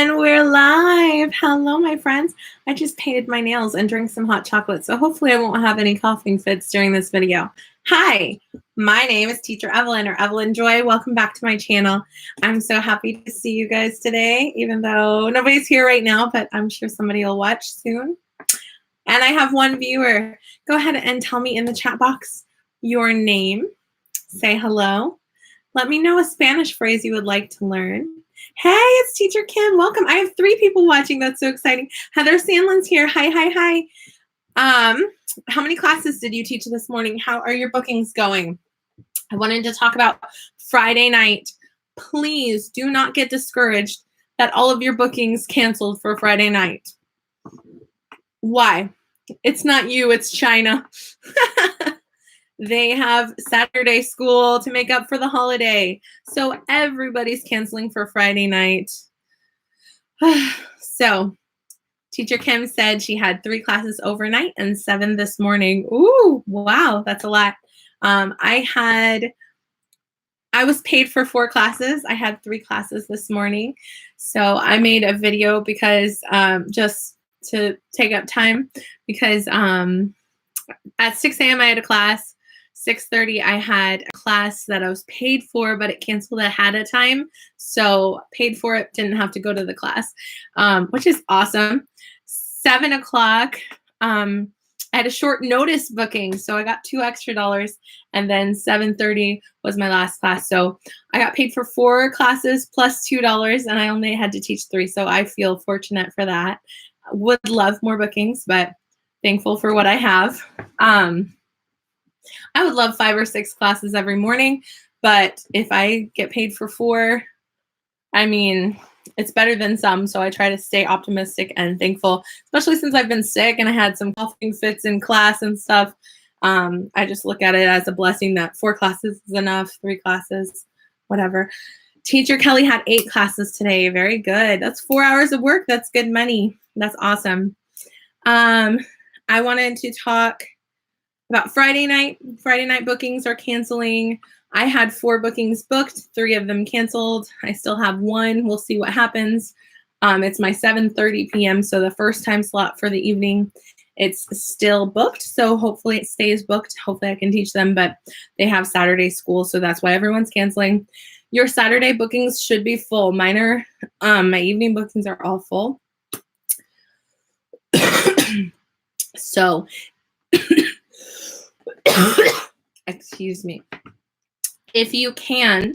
And we're live. Hello, my friends. I just painted my nails and drank some hot chocolate, so hopefully I won't have any coughing fits during this video. Hi, my name is Teacher Evelyn, or Evelyn Joy. Welcome back to my channel. I'm so happy to see you guys today, even though nobody's here right now, but I'm sure somebody will watch soon. And I have one viewer. Go ahead and tell me in the chat box your name. Say hello. Let me know a Spanish phrase you would like to learn. Hey, it's Teacher Kim. Welcome. I have 3 people watching. That's so exciting. Heather Sandlin's here. Hi, hi, hi. How many classes did you teach this morning? How are your bookings going? I wanted to talk about Friday night. Please do not get discouraged that all of your bookings canceled for Friday night. Why? It's not you, it's China. They have Saturday school to make up for the holiday. So everybody's canceling for Friday night. So Teacher Kim said she had 3 classes overnight and 7 this morning. Ooh, wow, that's a lot. I was paid for 4 classes. I had 3 classes this morning. So I made a video because just to take up time, because at 6 a.m. I had a class. 6:30 I had a class that I was paid for, but it canceled ahead of time. So paid for it, didn't have to go to the class, which is awesome. 7 o'clock, I had a short notice booking, so I got $2 extra. And then 7:30 was my last class. So I got paid for 4 classes plus $2, and I only had to teach 3. So I feel fortunate for that. Would love more bookings, but thankful for what I have. I would love 5 or 6 classes every morning, but if I get paid for 4, I mean, it's better than some. So I try to stay optimistic and thankful, especially since I've been sick and I had some coughing fits in class and stuff. I just look at it as a blessing that 4 classes is enough, 3 classes, whatever. Teacher Kelly had 8 classes today. Very good. That's 4 hours of work. That's good money. That's awesome. I wanted to talk about Friday night. Friday night bookings are canceling. I had 4 bookings booked, 3 of them canceled. I still have 1. We'll see what happens. It's my 7:30 p.m. So the first time slot for the evening, it's still booked. So hopefully it stays booked. Hopefully I can teach them, but they have Saturday school. So that's why everyone's canceling. Your Saturday bookings should be full. Mine are, my evening bookings are all full. So, excuse me. If you can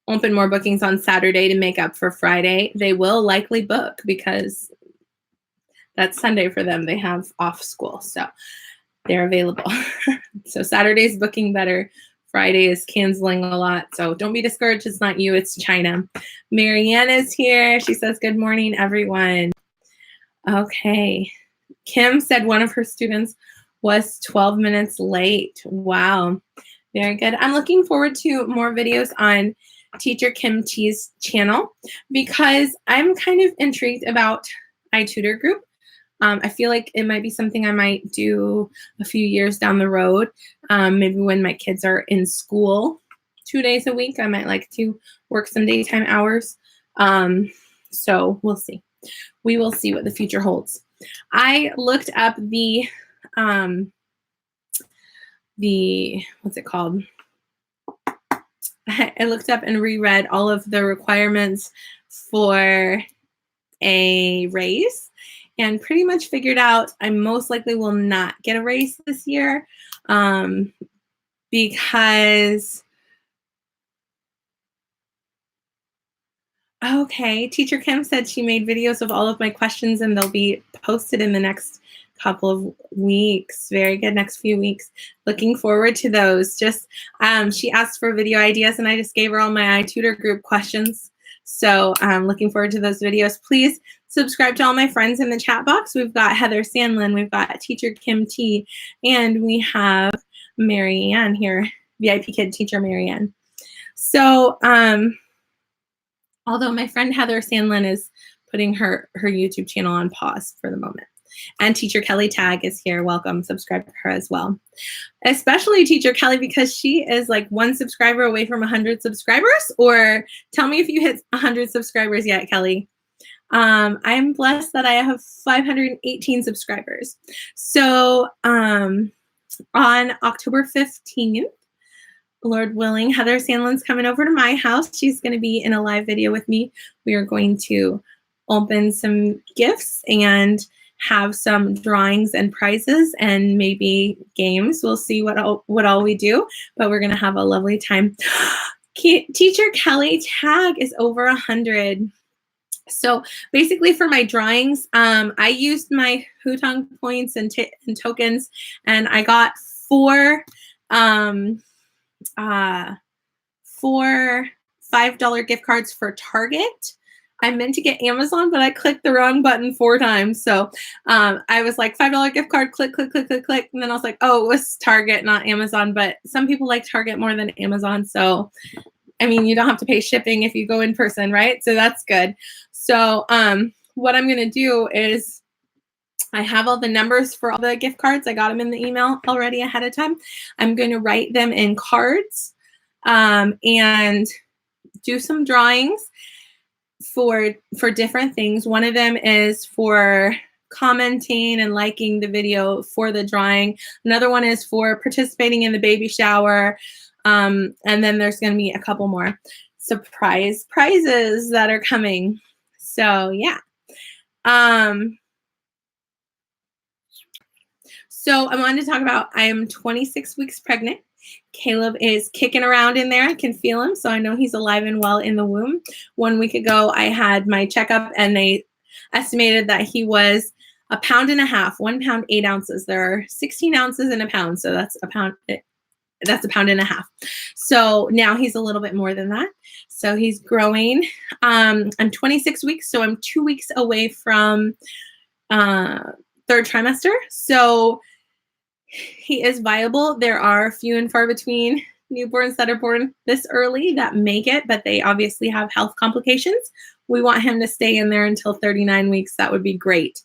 open more bookings on Saturday to make up for Friday, they will likely book because that's Sunday for them. They have off school, so they're available. So Saturday's booking better. Friday is canceling a lot, so don't be discouraged. It's not you, it's China. Marianne is here. She says, good morning, everyone. Okay. Kim said one of her students was 12 minutes late. Wow. Very good. I'm looking forward to more videos on Teacher Kim T's channel because I'm kind of intrigued about iTutor group. I feel like it might be something I might do a few years down the road. Maybe when my kids are in school 2 days a week, I might like to work some daytime hours. So we'll see. We will see what the future holds. I looked up the what's it called? I looked up and reread all of the requirements for a raise and pretty much figured out I most likely will not get a raise this year because, okay, Teacher Kim said she made videos of all of my questions and they'll be posted in the next couple of weeks. Very good. Next few weeks. Looking forward to those. Just she asked for video ideas and I just gave her all my iTutor group questions. So I'm looking forward to those videos. Please subscribe to all my friends in the chat box. We've got Heather Sandlin, we've got Teacher Kim T, and we have Marianne here, VIPKID teacher Marianne. So although my friend Heather Sandlin is putting her YouTube channel on pause for the moment. And Teacher Kelly Tag is here. Welcome. Subscribe to her as well. Especially Teacher Kelly because she is like 1 subscriber away from 100 subscribers. Or tell me if you hit 100 subscribers yet, Kelly. I'm blessed that I have 518 subscribers. So on October 15th, Lord willing, Heather Sandlin's coming over to my house. She's going to be in a live video with me. We are going to open some gifts and have some drawings and prizes and maybe games. We'll see what all we do, but we're going to have a lovely time. Teacher Kelly tag is over 100. So basically for my drawings, I used my Hutong points and tokens, and I got four $5 gift cards for Target. I meant to get Amazon, but I clicked the wrong button 4 times. So I was like, $5 gift card, click, click, click, click, click. And then I was like, oh, it was Target, not Amazon. But some people like Target more than Amazon. So, I mean, you don't have to pay shipping if you go in person, right? So that's good. So what I'm going to do is I have all the numbers for all the gift cards. I got them in the email already ahead of time. I'm going to write them in cards and do some drawings for different things. One of them is for commenting and liking the video for the drawing. Another one is for participating in the baby shower. And then there's going to be a couple more surprise prizes that are coming. So yeah. So I wanted to talk about, I am 26 weeks pregnant. Caleb is kicking around in there. I can feel him, so I know he's alive and well in the womb. 1 week ago, I had my checkup, and they estimated that he was 1.5 pounds, 1 pound, 8 ounces. There are 16 ounces in a pound, so that's a pound. That's 1.5 pounds. So now he's a little bit more than that. So he's growing. I'm 26 weeks, so I'm 2 weeks away from 3rd trimester. So he is viable. There are few and far between newborns that are born this early that make it, but they obviously have health complications. We want him to stay in there until 39 weeks. That would be great.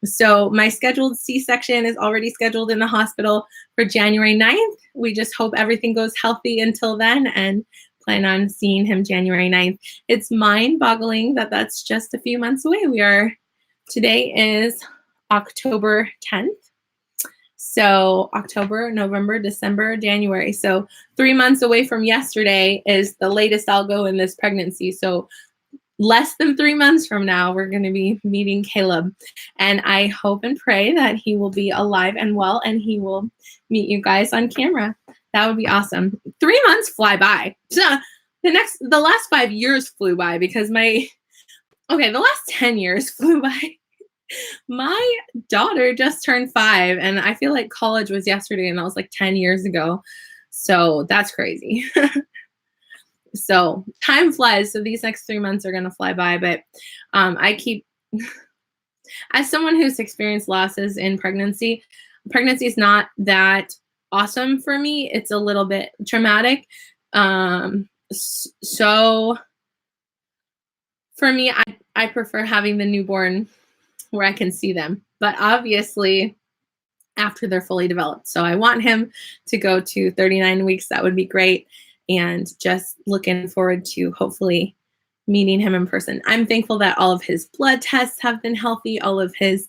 So my scheduled C-section is already scheduled in the hospital for January 9th. We just hope everything goes healthy until then and plan on seeing him January 9th. It's mind-boggling that that's just a few months away. Today is October 10th. So October, November, December, January. So 3 months away from yesterday is the latest I'll go in this pregnancy. So less than 3 months from now, we're going to be meeting Caleb. And I hope and pray that he will be alive and well, and he will meet you guys on camera. That would be awesome. 3 months fly by. So the last 5 years flew by because the last 10 years flew by. My daughter just turned 5, and I feel like college was yesterday, and that was like 10 years ago. So that's crazy. So time flies. So these next 3 months are going to fly by. But as someone who's experienced losses in pregnancy is not that awesome for me. It's a little bit traumatic. So for me, I prefer having the newborn where I can see them, but obviously after they're fully developed. So I want him to go to 39 weeks. That would be great. And just looking forward to hopefully meeting him in person. I'm thankful that all of his blood tests have been healthy. All of his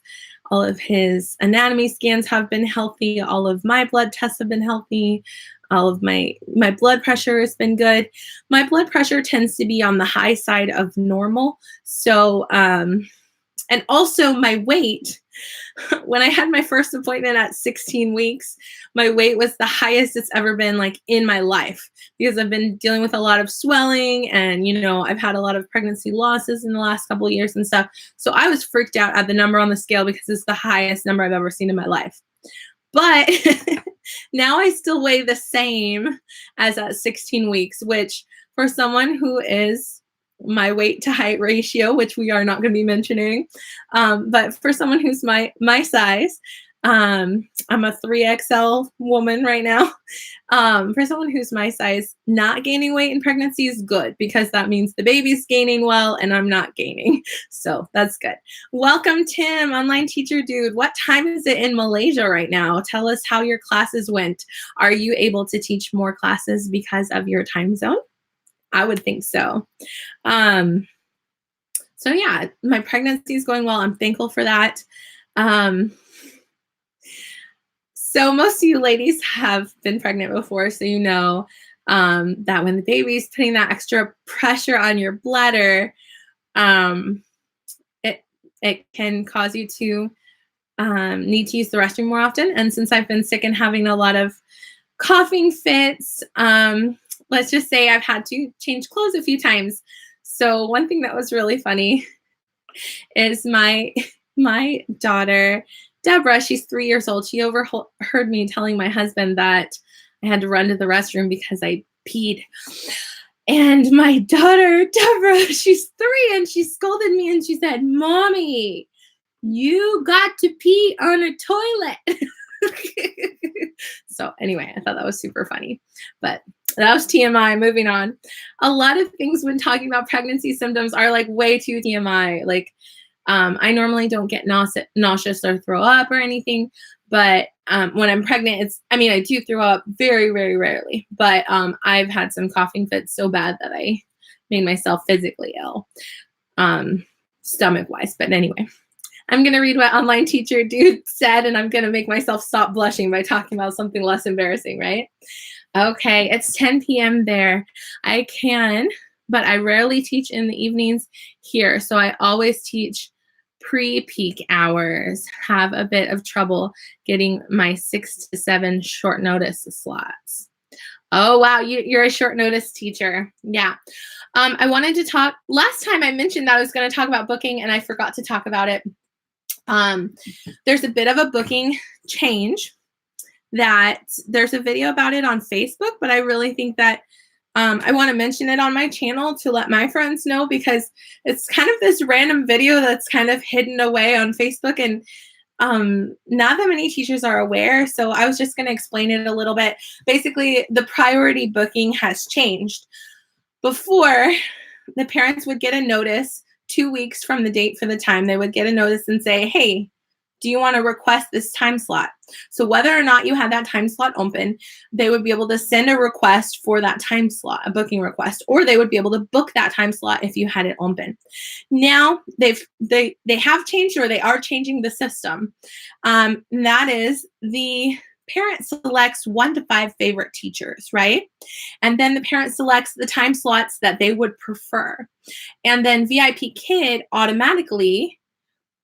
anatomy scans have been healthy. All of my blood tests have been healthy. All of my blood pressure has been good. My blood pressure tends to be on the high side of normal. So, and also my weight, when I had my first appointment at 16 weeks, my weight was the highest it's ever been like in my life because I've been dealing with a lot of swelling and, I've had a lot of pregnancy losses in the last couple of years and stuff. So I was freaked out at the number on the scale because it's the highest number I've ever seen in my life. But now I still weigh the same as at 16 weeks, which for someone who is my weight to height ratio, which we are not going to be mentioning, but for someone who's my size, I'm a 3XL woman right now. For someone who's my size, not gaining weight in pregnancy is good because that means the baby's gaining well and I'm not gaining. So that's good. Welcome, Tim, online teacher dude. What time is it in Malaysia right now? Tell us how your classes went. Are you able to teach more classes because of your time zone? I would think so. So yeah, my pregnancy is going well. I'm thankful for that. Um, so most of you ladies have been pregnant before, so you know that when the baby's putting that extra pressure on your bladder, um, it can cause you to need to use the restroom more often. And since I've been sick and having a lot of coughing fits, let's just say I've had to change clothes a few times. So one thing that was really funny is my daughter, Deborah, she's 3 years old. She overheard me telling my husband that I had to run to the restroom because I peed. And my daughter, Deborah, she's 3, and she scolded me and she said, "Mommy, you got to pee on a toilet." So anyway, I thought that was super funny, but that was TMI. Moving on. A lot of things when talking about pregnancy symptoms are like way too TMI. Like, I normally don't get nauseous or throw up or anything, but when I'm pregnant, I do throw up very, very rarely, but I've had some coughing fits so bad that I made myself physically ill, stomach-wise. But anyway, I'm going to read what online teacher dude said, and I'm going to make myself stop blushing by talking about something less embarrassing, right? Okay, it's 10 p.m. there. I can, but I rarely teach in the evenings here, so I always teach pre-peak hours. Have a bit of trouble getting my 6 to 7 short notice slots. Oh, wow, you're a short notice teacher. Yeah. I wanted to talk, last time I mentioned that I was going to talk about booking, and I forgot to talk about it. There's a bit of a booking change that there's a video about it on Facebook, but I really think that I want to mention it on my channel to let my friends know, because it's kind of this random video that's kind of hidden away on Facebook, and not that many teachers are aware. So I was just going to explain it a little bit. Basically, the priority booking has changed. Before, the parents would get a notice 2 weeks from the date for the time. They would get a notice and say, "Hey, do you want to request this time slot?" So whether or not you had that time slot open, they would be able to send a request for that time slot, a booking request, or they would be able to book that time slot if you had it open. Now they have changed, or they are changing the system. And that is, the parent selects 1 to 5 favorite teachers, right? And then the parent selects the time slots that they would prefer. And then VIPKID automatically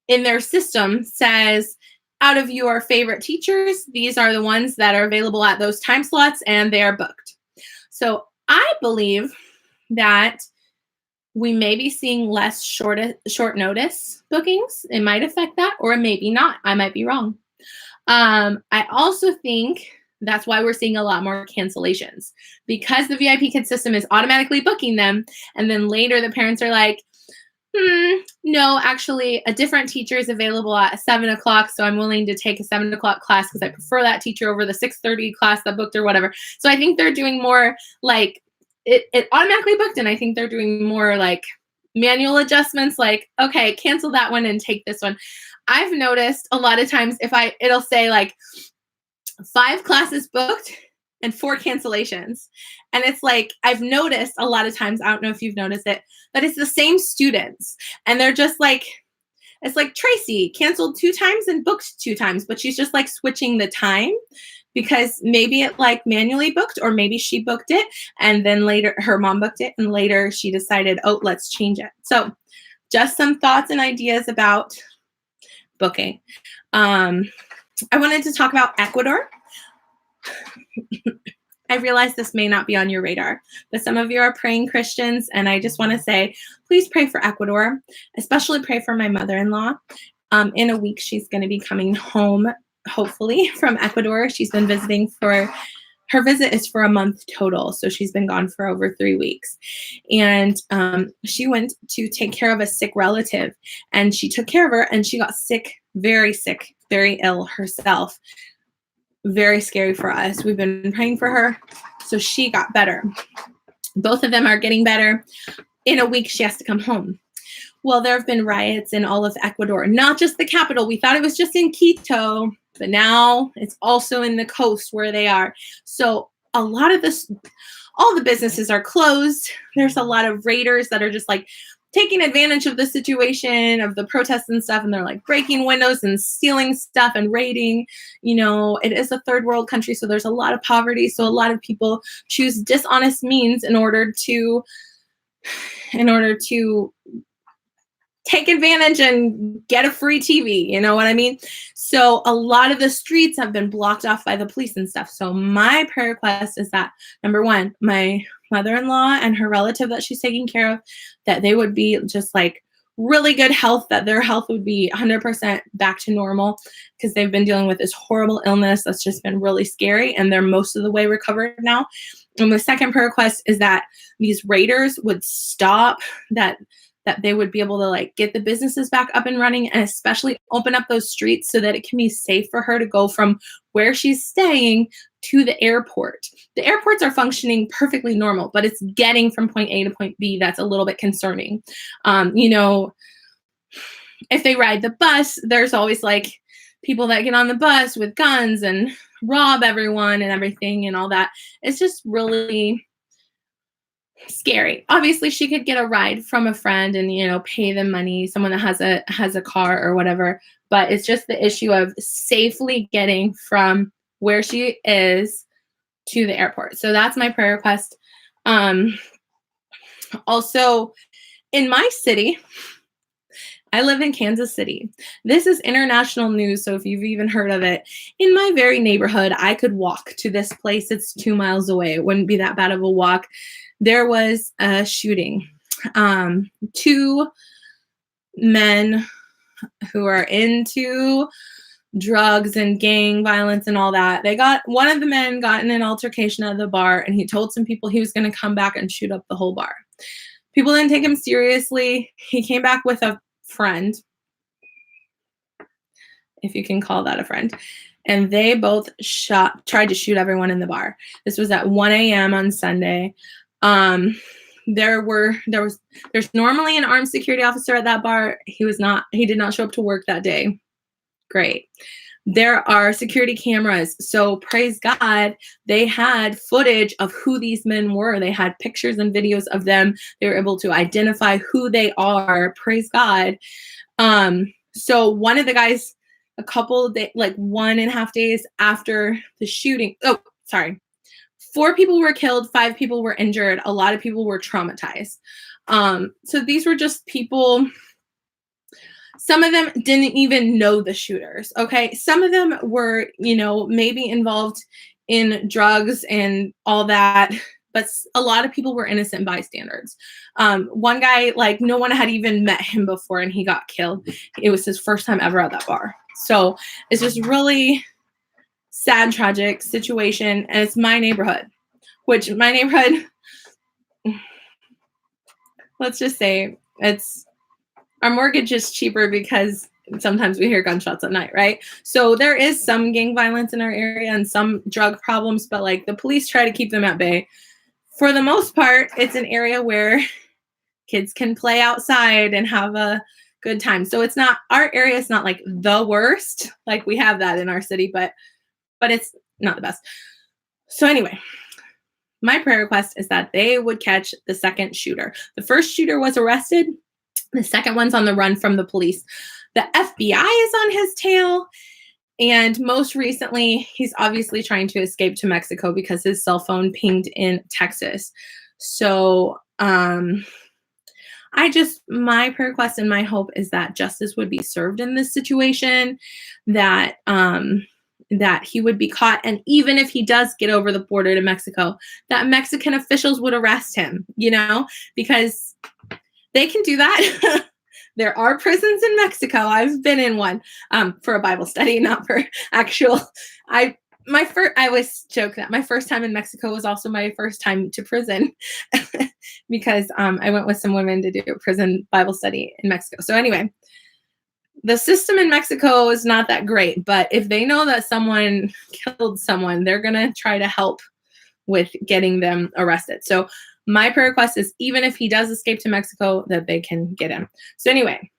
in their system says, out of your favorite teachers, these are the ones that are available at those time slots, and they are booked. So I believe that we may be seeing less short notice bookings. It might affect that, or maybe not. I might be wrong. I also think that's why we're seeing a lot more cancellations, because the VIPKID system is automatically booking them, and then later the parents are like, no, actually a different teacher is available at 7 o'clock, so I'm willing to take a 7 o'clock class because I prefer that teacher over the 6:30 class that booked or whatever. So I think they're doing more like it automatically booked, and I think they're doing more like manual adjustments, like, okay, cancel that one and take this one. I've noticed a lot of times it'll say like 5 classes booked and 4 cancellations. And it's like, I've noticed a lot of times, I don't know if you've noticed it, but it's the same students. And they're just like, it's like Tracy canceled 2 times and booked 2 times, but she's just like switching the time because maybe it like manually booked, or maybe she booked it and then later her mom booked it, and later she decided, oh, let's change it. So just some thoughts and ideas about booking. I wanted to talk about Ecuador. I realize this may not be on your radar, but some of you are praying Christians, and I just want to say, please pray for Ecuador, especially pray for my mother-in-law. In a week, she's going to be coming home, hopefully, from Ecuador. She's been visiting her visit is for a month total, so she's been gone for over 3 weeks. And she went to take care of a sick relative, and she took care of her, and she got sick, very ill herself. Very scary for us. We've been praying for her, so she got better. Both of them are getting better. In a week, she has to come home. Well, there have been riots in all of Ecuador, not just the capital. We thought it was just in Quito, but now it's also in the coast where they are. So a lot of all the businesses are closed. There's a lot of raiders that are just like taking advantage of the situation of the protests and stuff, and they're like breaking windows and stealing stuff and raiding. It is a third world country, so there's a lot of poverty, so a lot of people choose dishonest means in order to take advantage and get a free TV. You know what I mean? So a lot of the streets have been blocked off by the police and stuff. So my prayer request is that, number one, my mother-in-law and her relative that she's taking care of, that they would be just like really good health, that their health would be 100% back to normal, because they've been dealing with this horrible illness that's just been really scary, and they're most of the way recovered now. And the second prayer request is that these raiders would stop, that they would be able to like get the businesses back up and running, and especially open up those streets so that it can be safe for her to go from where she's staying to the airport. The airports are functioning perfectly normal, but it's getting from point A to point B that's a little bit concerning. If they ride the bus, there's always like people that get on the bus with guns and rob everyone and everything and all that. It's just really scary. Obviously, she could get a ride from a friend and pay them money, someone that has a car or whatever, but it's just the issue of safely getting from where she is to the airport. So that's my prayer request. Also, in my city, I live in Kansas City. This is international news, so if you've even heard of it, in my very neighborhood, I could walk to this place. It's 2 miles away. It wouldn't be that bad of a walk. There was a shooting. 2 men who are into drugs and gang violence and all that. One of the men got in an altercation at the bar, and he told some people he was going to come back and shoot up the whole bar. People didn't take him seriously. He came back with a friend, if you can call that a friend, and they both tried to shoot everyone in the bar. This was at 1 a.m. on Sunday. There's normally an armed security officer at that bar. He did not show up to work that day. Great. There are security cameras. So praise God, they had footage of who these men were. They had pictures and videos of them. They were able to identify who they are. Praise God. So one of the guys, a couple of days, like 1.5 days after the shooting, 4 people were killed, 5 people were injured. A lot of people were traumatized. So these were just people. Some of them didn't even know the shooters, okay? Some of them were, maybe involved in drugs and all that, but a lot of people were innocent bystanders. One guy, like, no one had even met him before, and he got killed. It was his first time ever at that bar. So it's just really sad, tragic situation, and it's my neighborhood, let's just say our mortgage is cheaper because sometimes we hear gunshots at night, right? So there is some gang violence in our area and some drug problems, but like the police try to keep them at bay. For the most part, it's an area where kids can play outside and have a good time. So our area is not like the worst. Like we have that in our city, but it's not the best. So anyway, my prayer request is that they would catch the second shooter. The first shooter was arrested. The second one's on the run from the police. The FBI is on his tail. And most recently, he's obviously trying to escape to Mexico because his cell phone pinged in Texas. So my prayer request and my hope is that justice would be served in this situation, that he would be caught. And even if he does get over the border to Mexico, that Mexican officials would arrest him, because they can do that. There are prisons in Mexico. I've been in one for a Bible study, not for actual. I always joke that my first time in Mexico was also my first time to prison because I went with some women to do a prison Bible study in Mexico. So anyway, the system in Mexico is not that great, but if they know that someone killed someone, they're going to try to help with getting them arrested. So my prayer request is even if he does escape to Mexico, that they can get him. So anyway,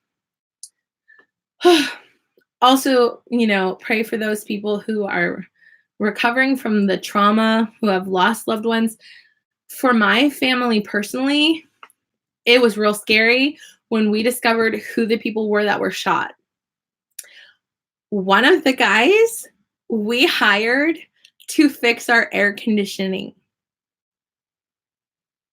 also, pray for those people who are recovering from the trauma, who have lost loved ones. For my family personally, it was real scary when we discovered who the people were that were shot. One of the guys we hired to fix our air conditioning.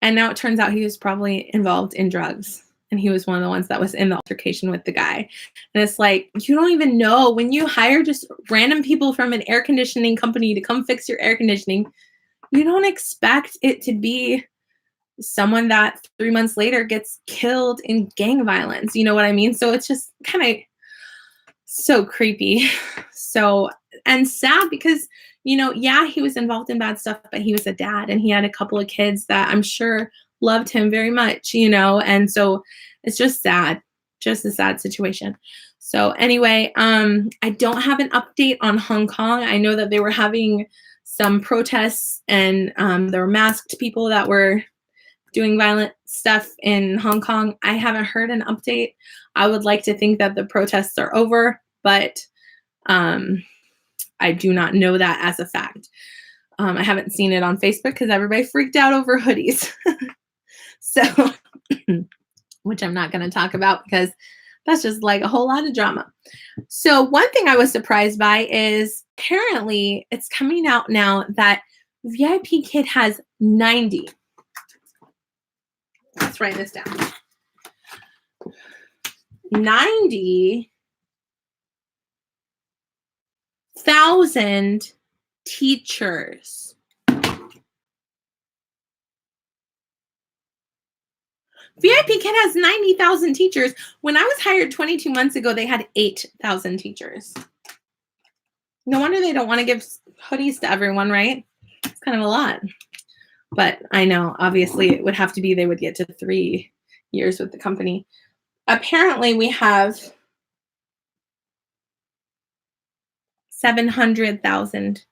And now it turns out he was probably involved in drugs. And he was one of the ones that was in the altercation with the guy. And it's like, you don't even know when you hire just random people from an air conditioning company to come fix your air conditioning, you don't expect it to be someone that 3 months later gets killed in gang violence. You know what I mean? So it's just kind of so creepy. So, and sad because, you know, yeah, he was involved in bad stuff, but he was a dad and he had a couple of kids that I'm sure loved him very much, you know, and so it's just sad, just a sad situation. So anyway, I don't have an update on Hong Kong. I know that they were having some protests and there were masked people that were doing violent stuff in Hong Kong. I haven't heard an update. I would like to think that the protests are over, but I do not know that as a fact. I haven't seen it on Facebook because everybody freaked out over hoodies. So, which I'm not going to talk about because that's just like a whole lot of drama. So one thing I was surprised by is apparently it's coming out now that VIPKid has 90. Let's write this down. 90,000 teachers. VIPKid has 90,000 teachers. When I was hired 22 months ago, they had 8,000 teachers. No wonder they don't want to give hoodies to everyone, right? It's kind of a lot. But I know, obviously, it would have to be they would get to 3 years with the company. Apparently, we have 700,000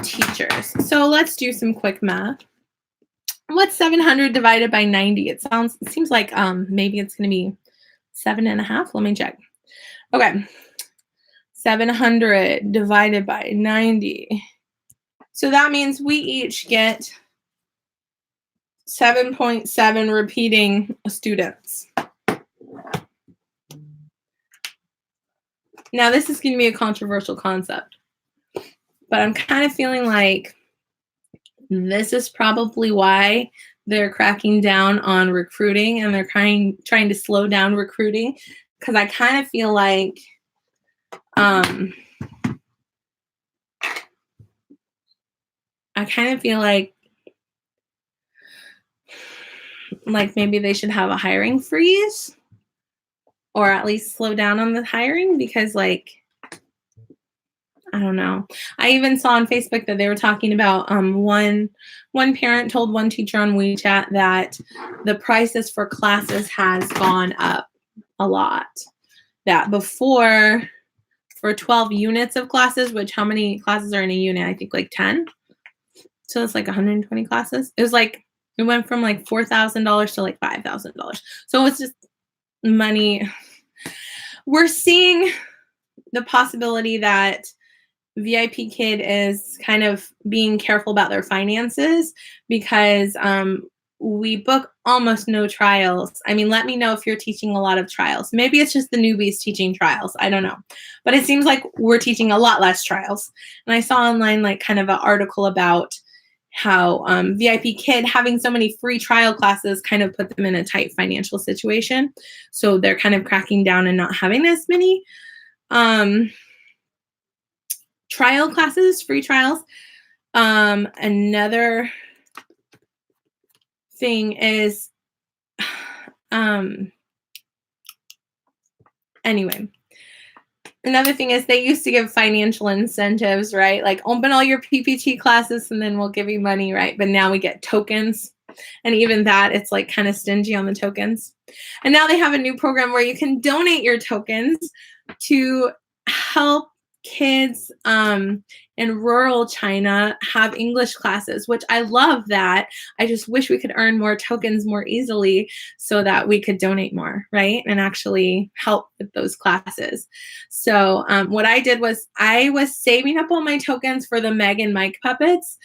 teachers. So let's do some quick math. What's 700 divided by 90? It seems like maybe it's going to be 7.5. Let me check. Okay. 700 divided by 90. So that means we each get 7.7 repeating students. Now, this is going to be a controversial concept, but I'm kind of feeling like this is probably why they're cracking down on recruiting and they're trying to slow down recruiting, because I kind of feel like maybe they should have a hiring freeze or at least slow down on the hiring, because like, I don't know. I even saw on Facebook that they were talking about one parent told one teacher on WeChat that the prices for classes has gone up a lot. That before, for 12 units of classes, which how many classes are in a unit? I think like 10. So it's like 120 classes. It went from like $4,000 to like $5,000. So it's just money. We're seeing the possibility that VIPKid is kind of being careful about their finances because we book almost no trials. I mean, let me know if you're teaching a lot of trials. Maybe it's just the newbies teaching trials. I don't know. But it seems like we're teaching a lot less trials. And I saw online like kind of an article about how VIPKid having so many free trial classes kind of put them in a tight financial situation. So they're kind of cracking down and not having as many trial classes, free trials. Another thing is, anyway, another thing is they used to give financial incentives, right? Like open all your PPT classes and then we'll give you money, right? But now we get tokens. And even that, it's like kind of stingy on the tokens. And now they have a new program where you can donate your tokens to help kids in rural China have English classes, which I love that. I just wish we could earn more tokens more easily so that we could donate more, right? And actually help with those classes. So what I did was I was saving up all my tokens for the Meg and Mike puppets.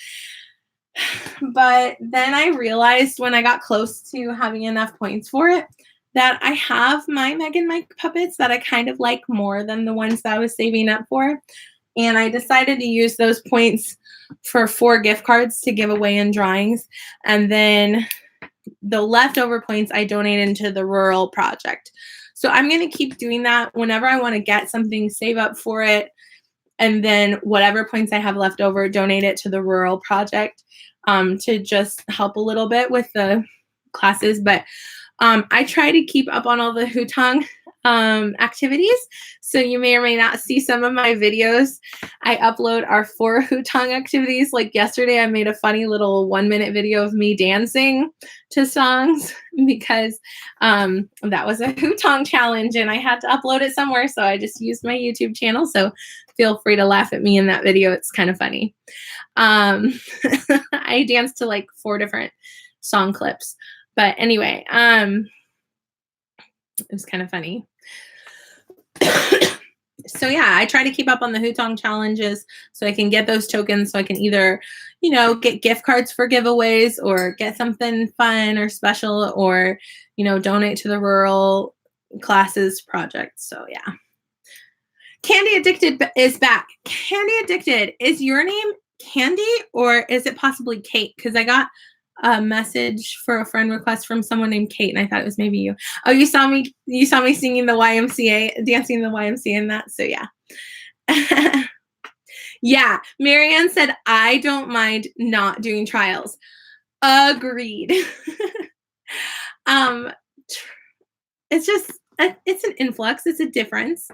But then I realized when I got close to having enough points for it that I have my Meg and Mike puppets that I kind of like more than the ones that I was saving up for. And I decided to use those points for 4 gift cards to give away in drawings. And then the leftover points I donated into the rural project. So I'm going to keep doing that whenever I want to get something, save up for it. And then whatever points I have left over, donate it to the rural project to just help a little bit with the classes. But I try to keep up on all the hutong activities. So you may or may not see some of my videos. I upload our 4 hutong activities. Like yesterday, I made a funny little 1-minute video of me dancing to songs because that was a hutong challenge and I had to upload it somewhere. So I just used my YouTube channel. So feel free to laugh at me in that video. It's kind of funny. I danced to like 4 different song clips. But anyway, it was kind of funny. So yeah, I try to keep up on the hutong challenges so I can get those tokens so I can either, you know, get gift cards for giveaways or get something fun or special or, you know, donate to the rural classes project. So yeah. Candy Addicted is back. Candy Addicted, is your name Candy or is it possibly Kate? Because I got a message for a friend request from someone named Kate, and I thought it was maybe you. Oh, you saw me singing the YMCA, dancing the YMCA in that. So yeah. Yeah, Marianne said, I don't mind not doing trials. Agreed. It's just, it's an influx. It's a difference.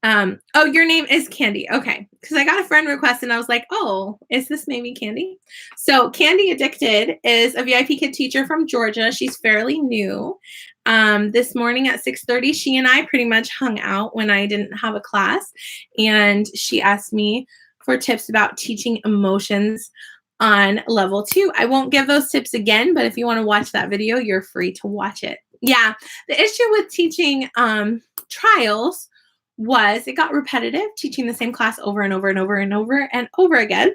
Oh, your name is Candy. Okay. Because I got a friend request and I was like, oh, is this maybe Candy? So Candy Addicted is a VIPKID teacher from Georgia. She's fairly new. This morning at 6:30, she and I pretty much hung out when I didn't have a class. And she asked me for tips about teaching emotions on level 2. I won't give those tips again, but if you want to watch that video, you're free to watch it. Yeah. The issue with teaching trials was it got repetitive, teaching the same class over and over and over and over and over again.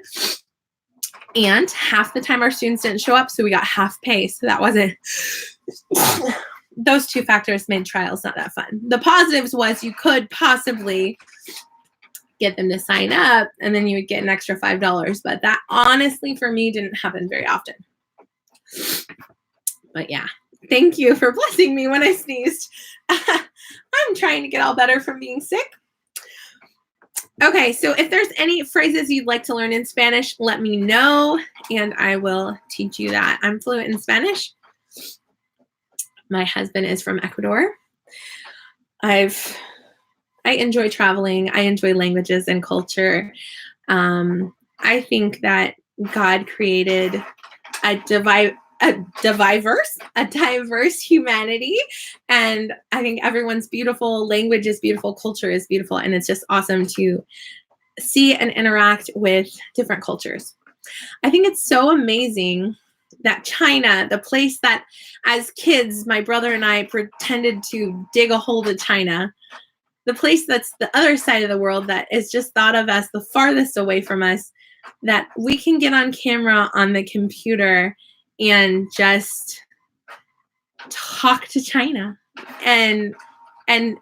And half the time our students didn't show up, so we got half pay. So that wasn't, those 2 factors made trials not that fun. The positives was you could possibly get them to sign up and then you would get an extra $5. But that honestly for me didn't happen very often. But yeah, thank you for blessing me when I sneezed. I'm trying to get all better from being sick. Okay, so if there's any phrases you'd like to learn in Spanish, let me know, and I will teach you that. I'm fluent in Spanish. My husband is from Ecuador. I enjoy traveling. I enjoy languages and culture. I think that God created a diverse humanity, and I think everyone's beautiful, language is beautiful, culture is beautiful, and it's just awesome to see and interact with different cultures. I think it's so amazing that China, the place that as kids my brother and I pretended to dig a hole to China, the place that's the other side of the world that is just thought of as the farthest away from us, that we can get on camera on the computer and just talk to China. And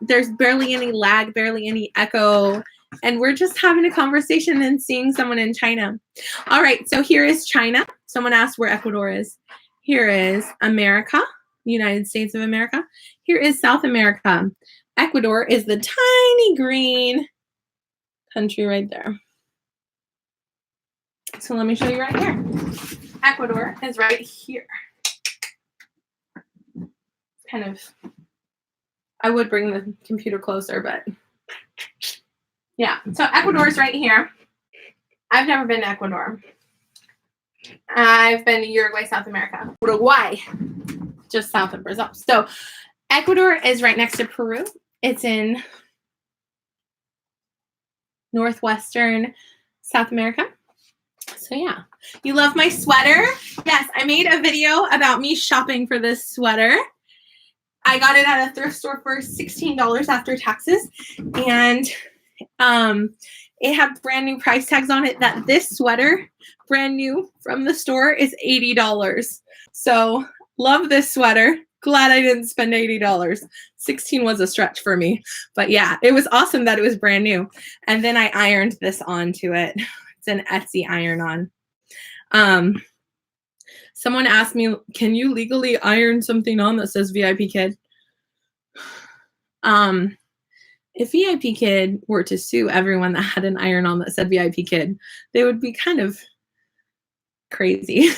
there's barely any lag, barely any echo. And we're just having a conversation and seeing someone in China. All right, so here is China. Someone asked where Ecuador is. Here is America, United States of America. Here is South America. Ecuador is the tiny green country right there. So let me show you right here. Ecuador is right here. Kind of, I would bring the computer closer, but yeah. So Ecuador is right here. I've never been to Ecuador. I've been to Uruguay, South America. Uruguay, just south of Brazil. So Ecuador is right next to Peru. It's in northwestern South America. So yeah, you love my sweater? Yes, I made a video about me shopping for this sweater. I got it at a thrift store for $16 after taxes. And it had brand new price tags on it that this sweater, brand new from the store, is $80. So love this sweater. Glad I didn't spend $80. 16 was a stretch for me. But yeah, it was awesome that it was brand new. And then I ironed this onto it. It's an Etsy iron-on. Someone asked me, can you legally iron something on that says VIPKID? If VIPKID were to sue everyone that had an iron-on that said VIPKID, they would be kind of crazy.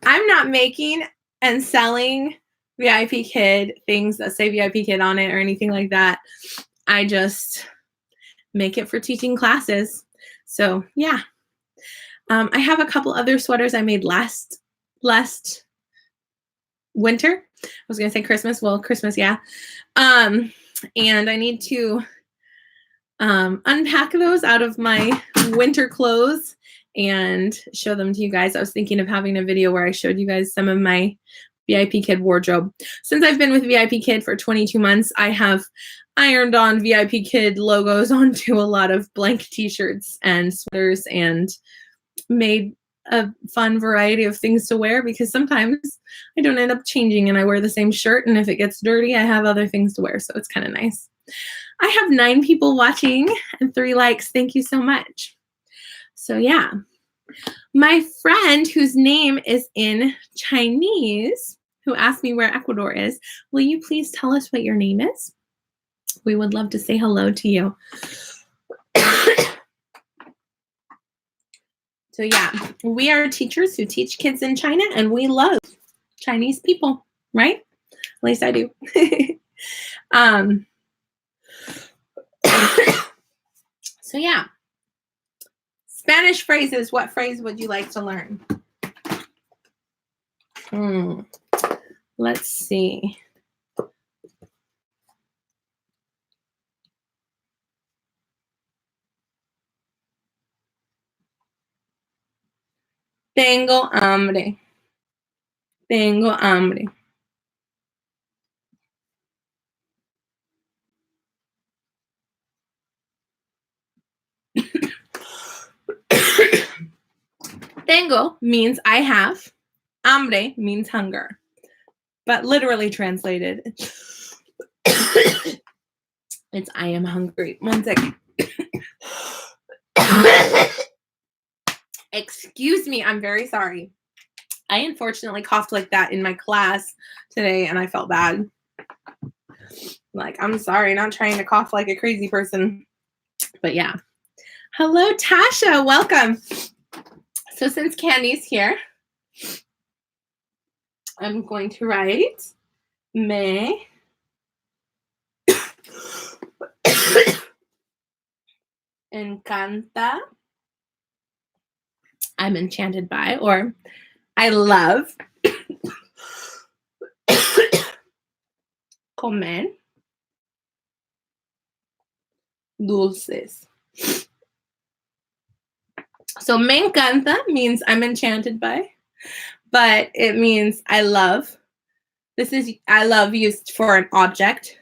I'm not making and selling VIPKID things that say VIPKID on it or anything like that. I just make it for teaching classes. So yeah. I have a couple other sweaters I made last winter. I was gonna say Christmas. Well, Christmas, yeah. And I need to unpack those out of my winter clothes and show them to you guys. I was thinking of having a video where I showed you guys some of my VIPKID wardrobe. Since I've been with VIPKID for 22 months, I have ironed on VIPKID logos onto a lot of blank t-shirts and sweaters and made a fun variety of things to wear, because sometimes I don't end up changing and I wear the same shirt, and if it gets dirty, I have other things to wear, so it's kind of nice. I have 9 people watching and 3 likes. Thank you so much. So yeah, my friend whose name is in Chinese, who asked me where Ecuador is, will you please tell us what your name is? We would love to say hello to you. So yeah, we are teachers who teach kids in China, and we love Chinese people, right? At least I do. So yeah, Spanish phrases. What phrase would you like to learn? Let's see. Tengo hambre. Tengo hambre. Tengo means I have. Hambre means hunger. But literally translated, it's I am hungry. One second. Excuse me, I'm very sorry. I unfortunately coughed like that in my class today, and I felt bad. Like, I'm sorry, not trying to cough like a crazy person. But yeah. Hello, Tasha. Welcome. So since Candy's here, I'm going to write me encanta. I'm enchanted by, or I love comer dulces. So me encanta means I'm enchanted by, but it means I love. This is I love used for an object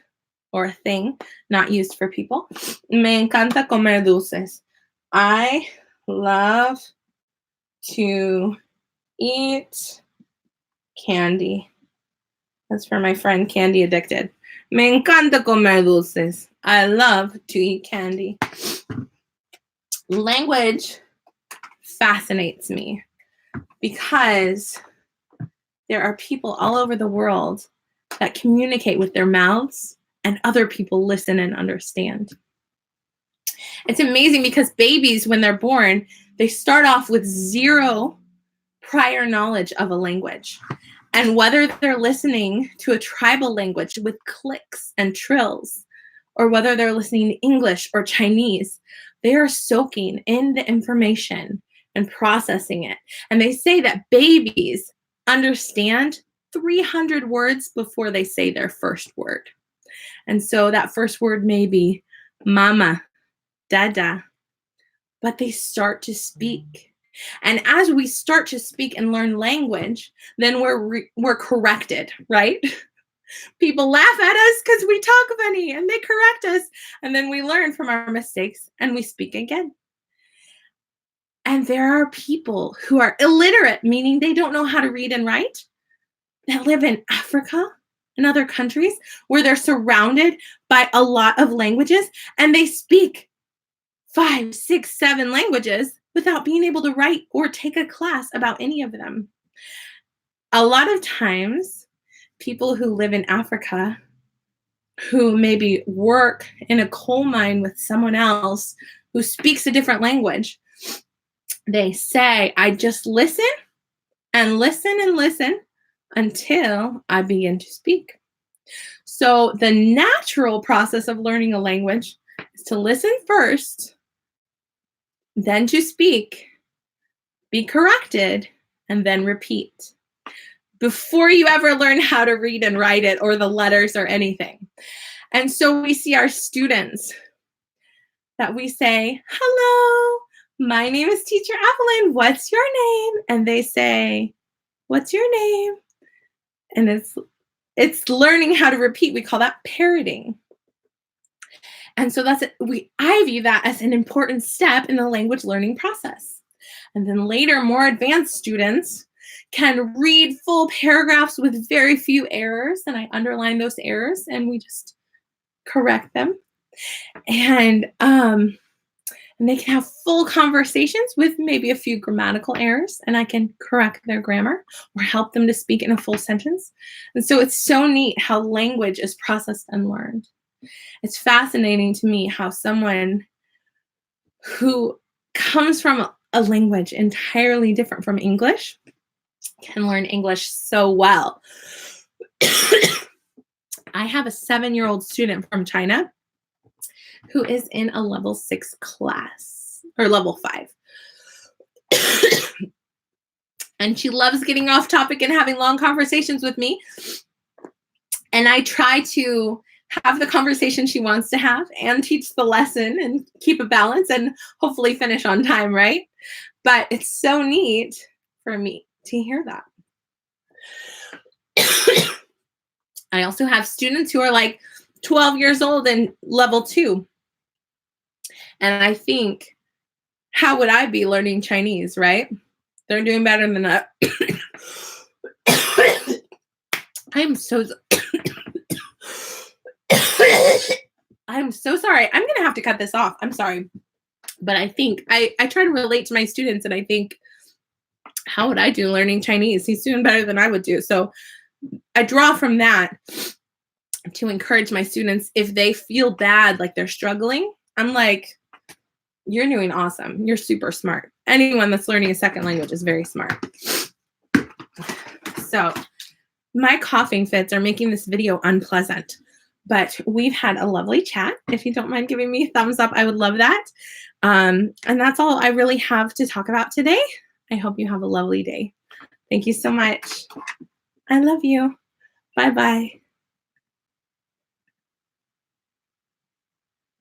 or a thing, not used for people. Me encanta comer dulces. I love to eat candy. That's for my friend Candy Addicted. Me encanta comer dulces. I love to eat candy. Language fascinates me because there are people all over the world that communicate with their mouths and other people listen and understand. It's amazing because babies, when they're born, they start off with 0 prior knowledge of a language. And whether they're listening to a tribal language with clicks and trills, or whether they're listening to English or Chinese, they are soaking in the information and processing it. And they say that babies understand 300 words before they say their first word. And so that first word may be mama, dada, but they start to speak. And as we start to speak and learn language, then we're corrected, right? People laugh at us because we talk funny and they correct us. And then we learn from our mistakes and we speak again. And there are people who are illiterate, meaning they don't know how to read and write, that live in Africa and other countries where they're surrounded by a lot of languages and they speak 5, 6, 7 languages without being able to write or take a class about any of them. A lot of times, people who live in Africa who maybe work in a coal mine with someone else who speaks a different language, they say, I just listen and listen and listen until I begin to speak. So the natural process of learning a language is to listen first, then to speak, be corrected, and then repeat before you ever learn how to read and write it or the letters or anything. And so we see our students that we say, hello, my name is Teacher Evelyn. What's your name? And they say, what's your name? And it's learning how to repeat. We call that parroting. And so I view that as an important step in the language learning process. And then later, more advanced students can read full paragraphs with very few errors, and I underline those errors, and we just correct them. And they can have full conversations with maybe a few grammatical errors, and I can correct their grammar or help them to speak in a full sentence. And so it's so neat how language is processed and learned. It's fascinating to me how someone who comes from a language entirely different from English can learn English so well. I have a 7-year-old student from China who is in a level 6 class, or level 5. And she loves getting off topic and having long conversations with me. And I try to have the conversation she wants to have and teach the lesson and keep a balance and hopefully finish on time, right? But it's so neat for me to hear that. I also have students who are like 12 years old and level 2. And I think, how would I be learning Chinese, right? They're doing better than that. I'm so sorry. I'm going to have to cut this off. I'm sorry. But I think I try to relate to my students, and I think, how would I do learning Chinese? He's doing better than I would do. So I draw from that to encourage my students. If they feel bad, like they're struggling, I'm like, you're doing awesome. You're super smart. Anyone that's learning a second language is very smart. So my coughing fits are making this video unpleasant, but we've had a lovely chat. If you don't mind giving me a thumbs up, I would love that. And that's all I really have to talk about today. I hope you have a lovely day. Thank you so much. I love you. Bye-bye.